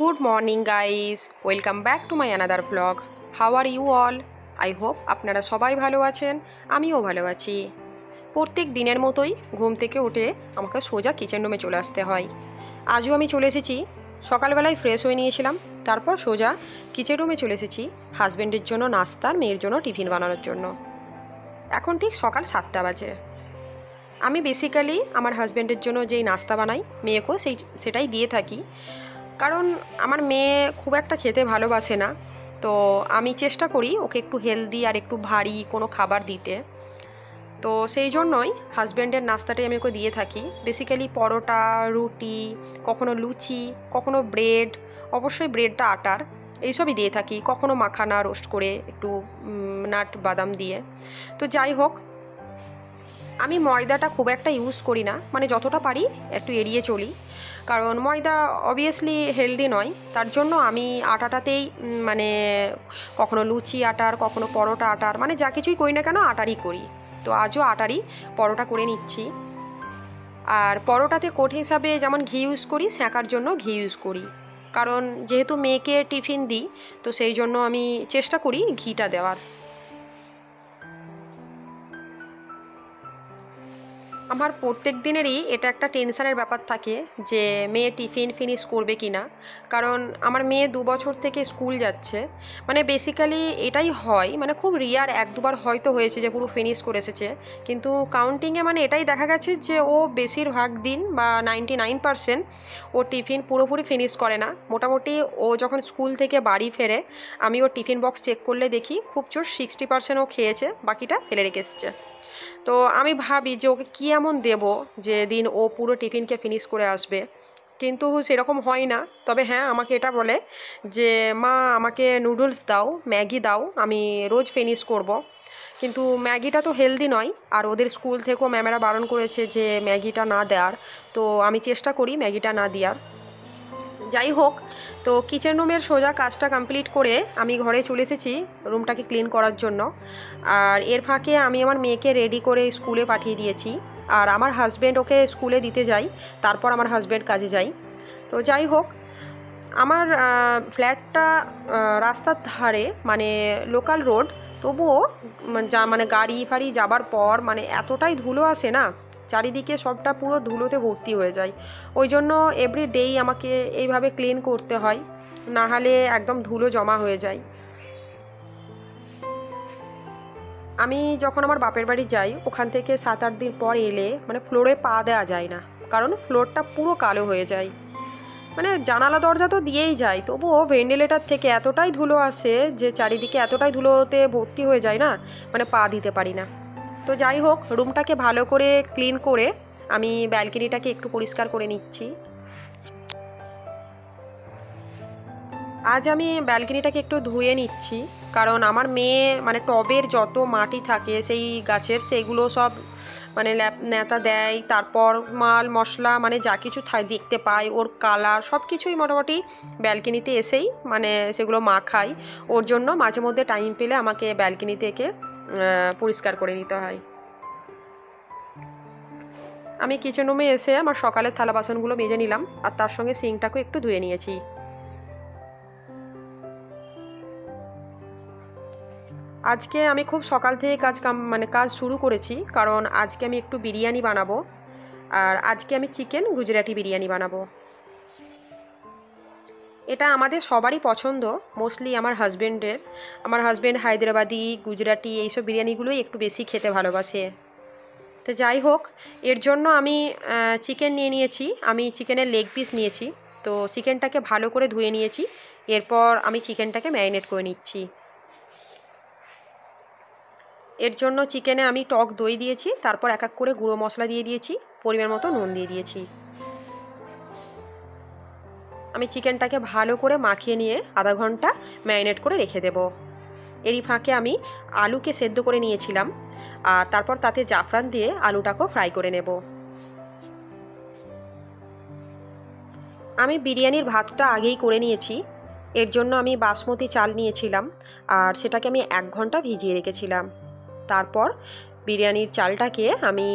Good morning guys, welcome back to my another vlog. How are you all? I hope আপনারা সবাই ভালো আছেন, আমিও ভালো আছি। প্রত্যেক দিনের মতোই ঘুম থেকে উঠে আমাকে সোজা কিচেন রুমে চলে আসতে হয়। আজও আমি চলে এসেছি, সকালবেলায় ফ্রেশ হয়ে নিয়েছিলাম, তারপর সোজা কিচেন রুমে চলে এসেছি হাজব্যান্ডের জন্য নাস্তা, মেয়ের জন্য টিফিন বানানোর জন্য। এখন ঠিক সকাল 7টা বাজে। আমি বেসিক্যালি আমার হাজব্যান্ডের জন্য যেই নাস্তা বানাই মেয়েকেও সেটাই দিয়ে থাকি, কারণ আমার মেয়ে খুব একটা খেতে ভালোবাসে না। তো আমি চেষ্টা করি ওকে একটু হেলদি আর একটু ভারী কোনো খাবার দিতে। তো সেই জন্যই হাজব্যান্ডের নাস্তাটাই আমি ওকে দিয়ে থাকি। বেসিক্যালি পরোটা, রুটি, কখনো লুচি, কখনো ব্রেড, অবশ্যই ব্রেডটা আটার, এইসবই দিয়ে থাকি। কখনো মাখানা রোস্ট করে একটু নাট বাদাম দিয়ে। তো যাই হোক, আমি ময়দাটা খুব একটা ইউজ করি না, মানে যতটা পারি একটু এড়িয়ে চলি, কারণ ময়দা অবভিয়াসলি হেলদি নয়। তার জন্য আমি আটাটাতেই মানে কখনো লুচি আটার, কখনো পরোটা আটার, মানে যা কিছুই করি না কেন আটারই করি। তো আজও আটারই পরোটা করে নিচ্ছি। আর পরোটাতে কোট হিসাবে যেমন ঘি ইউজ করি, সেঁকার জন্য ঘি ইউজ করি, কারণ যেহেতু মেয়েকে টিফিন দিই, তো সেই জন্য আমি চেষ্টা করি ঘিটা দেওয়ার। আমার প্রত্যেক দিনেরই এটা একটা টেনশানের ব্যাপার থাকে যে মেয়ে টিফিন ফিনিশ করবে কি না, কারণ আমার মেয়ে 2 বছর থেকে স্কুল যাচ্ছে। মানে বেসিক্যালি এটাই হয়, মানে খুব রিয়ার 1-2বার হয়তো হয়েছে যে পুরো ফিনিশ করে এসেছে, কিন্তু কাউন্টিংয়ে মানে এটাই দেখা গেছে যে ও বেশিরভাগ দিন বা 99% ও টিফিন পুরোপুরি ফিনিশ করে না। মোটামুটি ও যখন স্কুল থেকে বাড়ি ফেরে, আমি ওর টিফিন বক্স চেক করলে দেখি খুব জোর 60% ও খেয়েছে, বাকিটা ফেলে রেখে এসছে। তো আমি ভাবি যে ওকে কী এমন দেবো যে দিন ও পুরো টিফিনকে ফিনিশ করে আসবে, কিন্তু সেরকম হয় না। তবে হ্যাঁ, আমাকে এটা বলে যে মা আমাকে নুডলস দাও, ম্যাগি দাও, আমি রোজ ফিনিশ করব। কিন্তু ম্যাগিটা তো হেলদি নয়, আর ওদের স্কুল থেকেও ম্যামেরা বারণ করেছে যে ম্যাগিটা না দেওয়ার। তো আমি চেষ্টা করি ম্যাগিটা না দেওয়ার। যাই হোক, তো কিচেন রুমের সোজা কাজটা কমপ্লিট করে আমি ঘরে চলে এসেছি রুমটাকে ক্লিন করার জন্য। আর এর ফাঁকে আমি আমার মেয়েকে রেডি করে স্কুলে পাঠিয়ে দিয়েছি, আর আমার হাজব্যান্ড ওকে স্কুলে দিতে যাই, তারপর আমার হাজব্যান্ড কাজে যাই। তো যাই হোক, আমার ফ্ল্যাটটা রাস্তার ধারে, মানে লোকাল রোড, তবুও মানে গাড়ি ফাড়ি যাবার পর মানে এতটাই ধুলো আসে না, চারিদিকে সবটা পুরো ধুলোতে ভর্তি হয়ে যায়। ওই জন্য এভরিডেই আমাকে এইভাবে ক্লিন করতে হয়, না হলে একদম ধুলো জমা হয়ে যায়। আমি যখন আমার বাপের বাড়ি যাই, ওখান থেকে 7-8 দিন পর এলে মানে ফ্লোরে পা দেওয়া যায় না, কারণ ফ্লোরটা পুরো কালো হয়ে যায়। মানে জানালা দরজা তো দিয়েই যায়, তবুও ভেন্টিলেটার থেকে এতটাই ধুলো আসে যে চারিদিকে এতটাই ধুলোতে ভর্তি হয়ে যায় না, মানে পা দিতে পারি না। তো যাই হোক, রুমটাকে ভালো করে ক্লিন করে আমি ব্যালকনিটাকে একটু পরিষ্কার করে নিচ্ছি। আজ আমি ব্যালকনিটাকে একটু ধুয়ে নিচ্ছি, কারণ আমার মেয়ে মানে টবের যত মাটি থাকে সেই গাছের, সেইগুলো সব মানে ন্যাতা দেয়, তারপর মাল মশলা মানে যা কিছু দেখতে পায়, ওর কালার সব কিছুই মোটামুটি ব্যালকনিতে এসেই মানে সেগুলো মাখায়। ওর জন্য মাঝে মধ্যে টাইম পেলে আমাকে ব্যালকনি থেকে পরিষ্কার করে নিতে হয়। আমি কিচেন রুমে এসে আমার সকালের থালা বাসনগুলো মেজে নিলাম, আর তার সঙ্গে সিঙ্কটাকেও একটু ধুয়ে নিয়েছি। আজকে আমি খুব সকাল থেকে কাজ শুরু করেছি, কারণ আজকে আমি একটু বিরিয়ানি বানাবো। আর আজকে আমি চিকেন গুজরাটি বিরিয়ানি বানাবো। এটা আমাদের সবারই পছন্দ, মোস্টলি আমার হাজব্যান্ডের। আমার হাজব্যান্ড হায়দ্রাবাদি, গুজরাটি এইসব বিরিয়ানিগুলোই একটু বেশি খেতে ভালোবাসে। তো যাই হোক, এর জন্য আমি চিকেন নিয়ে নিয়েছি, আমি চিকেনের লেগ পিস নিয়েছি। তো চিকেনটাকে ভালো করে ধুয়ে নিয়েছি, এরপর আমি চিকেনটাকে ম্যারিনেট করে নিচ্ছি। এর জন্য চিকেনে আমি টক দই দিয়েছি, তারপর এক এক করে গুঁড়ো মশলা দিয়ে দিয়েছি, পরিমাণ মতো নুন দিয়ে দিয়েছি। আমি চিকেনটাকে ভালো করে মাখিয়ে নিয়ে আধা ঘন্টা ম্যারিনেট করে রেখে দেব। এরই ফাঁকে আমি আলুকে সেদ্ধ করে নিয়েছিলাম, আর তারপর তাতে জাফরান দিয়ে আলুটাকেও ফ্রাই করে নেব। আমি বিরিয়ানির ভাতটা আগেই করে নিয়েছি। এর জন্য আমি বাসমতি চাল নিয়েছিলাম, আর সেটাকে আমি 1 ঘন্টা ভিজিয়ে রেখেছিলাম। তারপর বিরিয়ানির চালটাকে আমি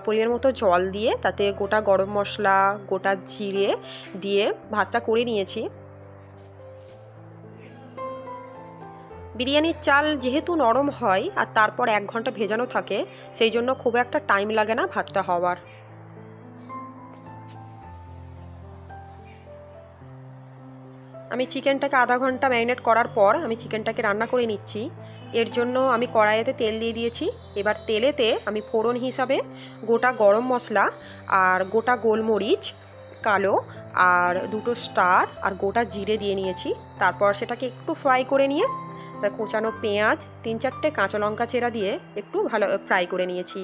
পরিমাণ মতো জল দিয়ে তাতে গোটা গরম মশলা, গোটা জিরে দিয়ে ভাতটা করে নিয়েছি। বিরিয়ানির চাল যেহেতু নরম হয় আর তারপর 1 ঘন্টা ভেজানো থাকে, সেই জন্য খুব একটা টাইম লাগে না ভাতটা হওয়ার। আমি চিকেনটাকে আধা ঘন্টা ম্যারিনেট করার পর আমি চিকেনটাকে রান্না করে নিচ্ছি। এর জন্য আমি কড়াইতে তেল দিয়ে দিয়েছি। এবার তেলেতে আমি ফোড়ন হিসাবে গোটা গরম মশলা আর গোটা গোলমরিচ কালো আর 2টো স্টার আর গোটা জিরে দিয়ে নিয়েছি। তারপর সেটাকে একটু ফ্রাই করে নিয়ে কোচানো পেঁয়াজ 3-4টে কাঁচা লঙ্কা চেরা দিয়ে একটু ভালো ফ্রাই করে নিয়েছি।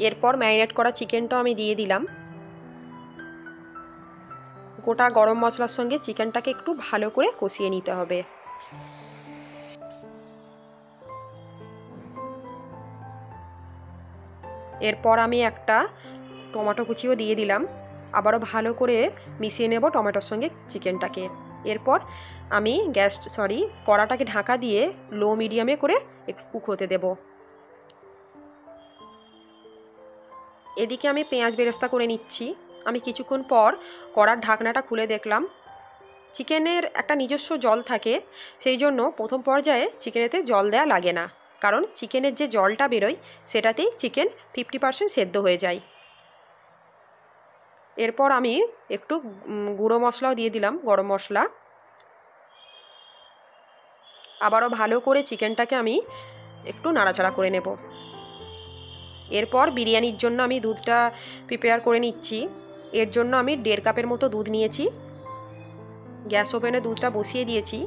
এরপর ম্যারিনেট করা চিকেনটাও আমি দিয়ে দিলাম। গোটা গরম মশলার সঙ্গে চিকেনটাকে একটু ভালো করে কষিয়ে নিতে হবে। এরপর আমি একটা টমেটো কুচিও দিয়ে দিলাম। আবারও ভালো করে মিশিয়ে নেব টমেটোর সঙ্গে চিকেনটাকে। এরপর আমি কড়াটাকে ঢাকা দিয়ে লো মিডিয়ামে করে একটু কুক হতে দেব। এদিকে আমি পেঁয়াজ বেরেস্তা করে নিচ্ছি। আমি কিছুক্ষণ পর কড়ার ঢাকনাটা খুলে দেখলাম চিকেনের একটা নিজস্ব জল থাকে, সেই জন্য প্রথম পর্যায়ে চিকেনেতে জল দেওয়া লাগে না, কারণ চিকেনের যে জলটা বেরোয় সেটাতেই চিকেন 50% সেদ্ধ হয়ে যায়। এরপর আমি একটু গুঁড়ো মশলাও দিয়ে দিলাম, গরম মশলা। আবারও ভালো করে চিকেনটাকে আমি একটু নাড়াচাড়া করে নেব। এরপর বিরিয়ানির জন্য আমি দুধটা প্রিপেয়ার করে নিচ্ছি। এর জন্য আমি 1.5 কাপের মতো দুধ নিয়েছি। গ্যাস ওভেনে দুধটা বসিয়ে দিয়েছি।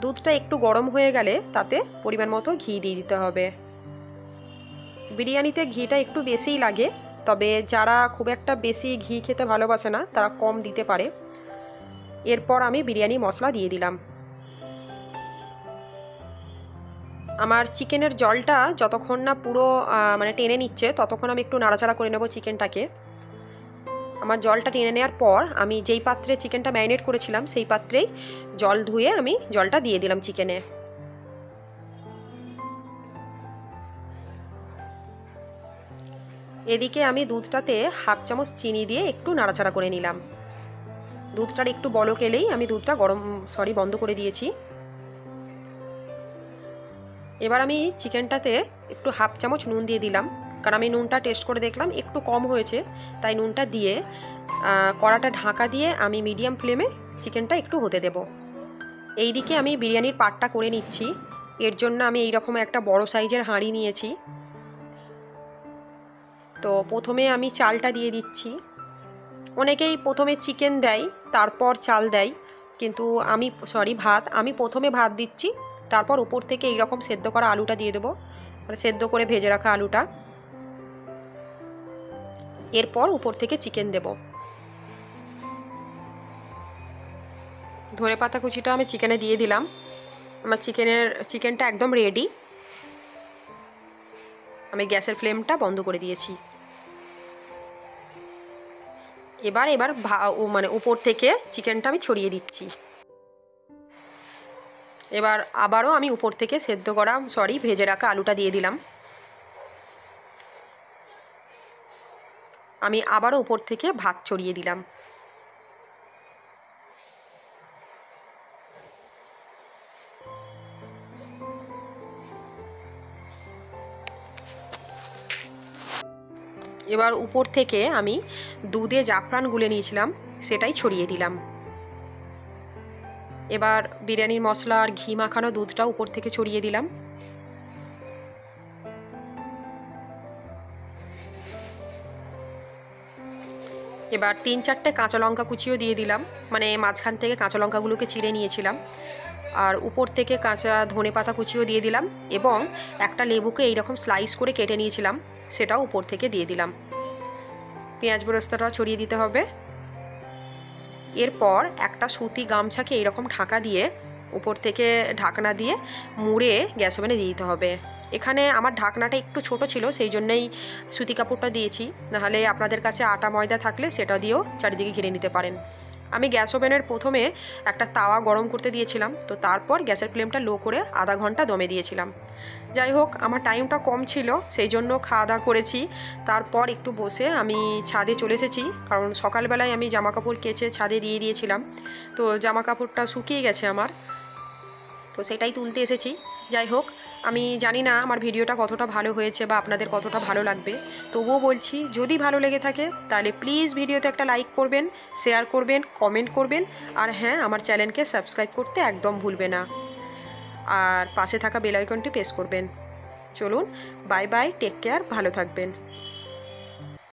দুধটা একটু গরম হয়ে গেলে তাতে পরিমাণ মতো ঘি দিয়ে দিতে হবে। বিরিয়ানিতে ঘিটা একটু বেশিই লাগে, তবে যারা খুব একটা বেশি ঘি খেতে ভালোবাসে না তারা কম দিতে পারে। এরপর আমি বিরিয়ানি মশলা দিয়ে দিলাম। আমার চিকেনের জলটা যতক্ষণ না পুরো টেনে নিচ্ছে ততক্ষণ আমি একটু নাড়াচাড়া করে নেব চিকেনটাকে। আমার জলটা টেনে নেওয়ার পর আমি যেই পাত্রে চিকেনটা ম্যারিনেট করেছিলাম সেই পাত্রেই জল ধুয়ে আমি জলটা দিয়ে দিলাম চিকেনে। এদিকে আমি দুধটাতে 1/2 চামচ চিনি দিয়ে একটু নাড়াচাড়া করে নিলাম। দুধটার একটু বলক এলেই আমি দুধটা বন্ধ করে দিয়েছি। এবার আমি চিকেনটাতে একটু 1/2 চামচ নুন দিয়ে দিলাম, কারণ আমি নুনটা টেস্ট করে দেখলাম একটু কম হয়েছে, তাই নুনটা দিয়ে কড়াটা ঢাকা দিয়ে আমি মিডিয়াম ফ্লেমে চিকেনটা একটু হতে দেব। এইদিকে আমি বিরিয়ানির পাটটা করে নিচ্ছি। এর জন্য আমি এইরকম একটা বড় সাইজের হাঁড়ি নিয়েছি। তো প্রথমে আমি চালটা দিয়ে দিচ্ছি। অনেকেই প্রথমে চিকেন দেয় তারপর চাল দেয়, কিন্তু আমি প্রথমে ভাত দিচ্ছি, তারপর উপর থেকে এইরকম সেদ্ধ করা আলুটা দিয়ে দেবো, সেদ্ধ করে ভেজে রাখা আলুটা। এরপর উপর থেকে চিকেন দেব। ধনেপাতা কুচিটা আমি চিকেনে দিয়ে দিলাম। আমার চিকেনটা একদম রেডি। আমি গ্যাসের ফ্লেমটা বন্ধ করে দিয়েছি। এবার উপর থেকে চিকেনটা আমি ছড়িয়ে দিচ্ছি। এবার আবারও আমি উপর থেকে ভেজে রাখা আলুটা দিয়ে দিলাম। আমি আবারও উপর থেকে ভাত ছড়িয়ে দিলাম। এবার উপর থেকে আমি দুধে জাফরান গুলে নিয়েছিলাম সেটাই ছড়িয়ে দিলাম। এবার বিরিয়ানির মশলা আর ঘি মাখানো দুধটা উপর থেকে ছড়িয়ে দিলাম। এবার 3-4টে কাঁচা লঙ্কা কুচিও দিয়ে দিলাম, মাঝখান থেকে কাঁচা লঙ্কাগুলোকে চিড়ে নিয়েছিলাম। আর উপর থেকে কাঁচা ধনেপাতা কুচিও দিয়ে দিলাম, এবং একটা লেবুকে এইরকম স্লাইস করে কেটে নিয়েছিলাম সেটাও উপর থেকে দিয়ে দিলাম। পেঁয়াজ বেরেস্তাটাও ছড়িয়ে দিতে হবে। এরপর একটা সুতি গামছাকে এইরকম ঢাকা দিয়ে উপর থেকে ঢাকনা দিয়ে মুড়ে গ্যাস ওভেনে দিয়ে দিতে হবে। এখানে আমার ঢাকনাটা একটু ছোট ছিল, সেই জন্যই সুতি কাপড়টা দিয়েছি, নাহলে আপনাদের কাছে আটা ময়দা থাকলে সেটা দিয়েও চারিদিকে ঘিরে নিতে পারেন। আমি গ্যাস ওভেনের প্রথমে একটা তাওয়া গরম করতে দিয়েছিলাম, তো তারপর গ্যাসের ফ্লেমটা লো করে আধা ঘন্টা দমে দিয়েছিলাম। যাই হোক, আমার টাইমটা কম ছিল, সেই জন্য খাওয়া দাওয়া করেছি। তারপর একটু বসে আমি ছাদে চলে এসেছি, কারণ সকালবেলায় আমি জামা কাপড় কেচে ছাদে দিয়ে দিয়েছিলাম, তো জামা কাপড়টা শুকিয়ে গেছে আমার, তো সেটাই তুলতে এসেছি। যাই হোক, আমি জানি না আমার ভিডিওটা কতটা ভালো হয়েছে বা আপনাদের কতটা ভালো লাগবে, তবুও বলছি যদি ভালো লেগে থাকে তাহলে প্লিজ ভিডিওতে একটা লাইক করবেন, শেয়ার করবেন, কমেন্ট করবেন, আর হ্যাঁ, আমার চ্যানেলকে সাবস্ক্রাইব করতে একদম ভুলবে না, আর পাশে থাকা বেল আইকনটি প্রেস করবেন। চলুন, বাই বাই, টেক কেয়ার, ভালো থাকবেন।